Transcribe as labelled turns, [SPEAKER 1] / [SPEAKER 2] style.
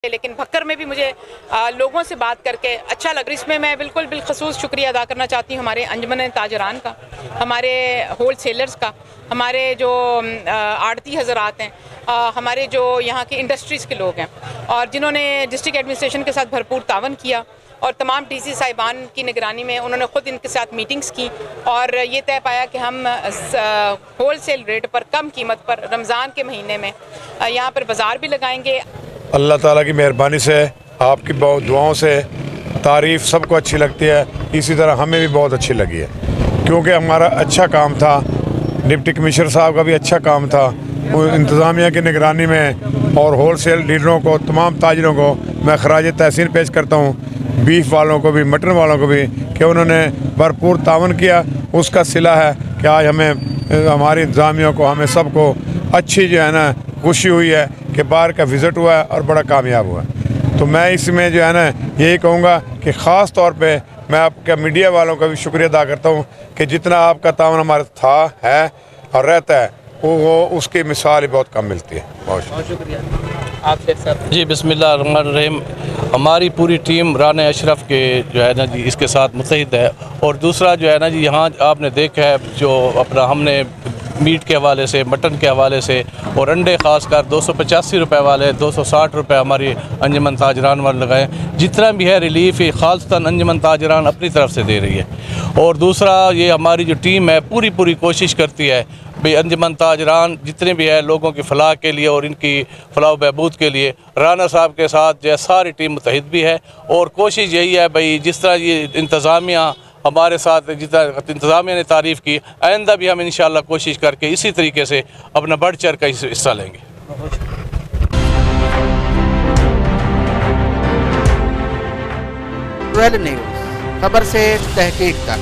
[SPEAKER 1] लेकिन भक्कर में भी मुझे लोगों से बात करके अच्छा लग रहा है। इसमें मैं बिल्कुल बिलखसूस शुक्रिया अदा करना चाहती हूँ हमारे अंजुमन ताजरान का, हमारे होल सेलर्स का, हमारे जो आड़ती हजरात हैं, हमारे जो यहाँ के इंडस्ट्रीज़ के लोग हैं और जिन्होंने डिस्ट्रिक्ट एडमिनिस्ट्रेशन के साथ भरपूर तावन किया और तमाम डीसी साहिबान की निगरानी में उन्होंने ख़ुद इनके साथ मीटिंग्स की और ये तय पाया कि हम होल सेल रेट पर कम कीमत पर रमज़ान के महीने में यहाँ पर बाज़ार भी लगाएंगे।
[SPEAKER 2] अल्लाह ताला की मेहरबानी से, आपकी बहुत दुआओं से तारीफ़ सबको अच्छी लगती है, इसी तरह हमें भी बहुत अच्छी लगी है क्योंकि हमारा अच्छा काम था। डिप्टी कमिश्नर साहब का भी अच्छा काम था, इंतज़ामिया की निगरानी में और होल सेल डीलरों को, तमाम ताजरों को मैं खराज तहसीन पेश करता हूँ, बीफ वालों को भी, मटन वालों को भी, कि उन्होंने भरपूर तावन किया। उसका सिला है कि आज हमें, हमारी इंतज़ामिया को, हमें सबको अच्छी जो है ना खुशी हुई है कि बाहर का विज़िट हुआ है और बड़ा कामयाब हुआ है। तो मैं इसमें जो है ना यही कहूँगा कि ख़ास तौर पे मैं आपके मीडिया वालों का भी शुक्रिया अदा करता हूँ कि जितना आपका तावन हमारे था, है और रहता है, वो उसकी मिसाल ही बहुत कम मिलती है। बहुत
[SPEAKER 1] शुक्रिया आपसे सर।
[SPEAKER 3] जी बिस्मिल्लाहिर्रहमानिर्रहीम। हमारी पूरी टीम राना अशरफ के जो है ना जी इसके साथ मुत्तहिद है। और दूसरा जो है ना जी यहाँ आपने देखा है जो अपना हमने मीट के हवाले से, मटन के हवाले से और अंडे ख़ासकर 285 रुपये वाले, 260 रुपये हमारी अंजुमन ताजरान वाले लगाए। जितना भी है रिलीफ ये खालतन अंजुमन ताजरान अपनी तरफ से दे रही है। और दूसरा ये हमारी जो टीम है पूरी कोशिश करती है भाई अंजुमन ताजरान जितने भी है लोगों की फ़लाह के लिए और इनकी फ़लाह बहबूद के लिए राना साहब के साथ जो है सारी टीम मुत्तहिद भी है। और कोशिश यही है भाई जिस तरह ये इंतज़ामिया हमारे साथ जितना इंतज़ामिया ने तारीफ़ की, आइंदा भी हम इंशाअल्लाह कोशिश करके इसी तरीके से अपना बढ़ चढ़ कर हिस्सा लेंगे।
[SPEAKER 4] ट्वेल्व न्यूज़, खबर से तहकीक तक।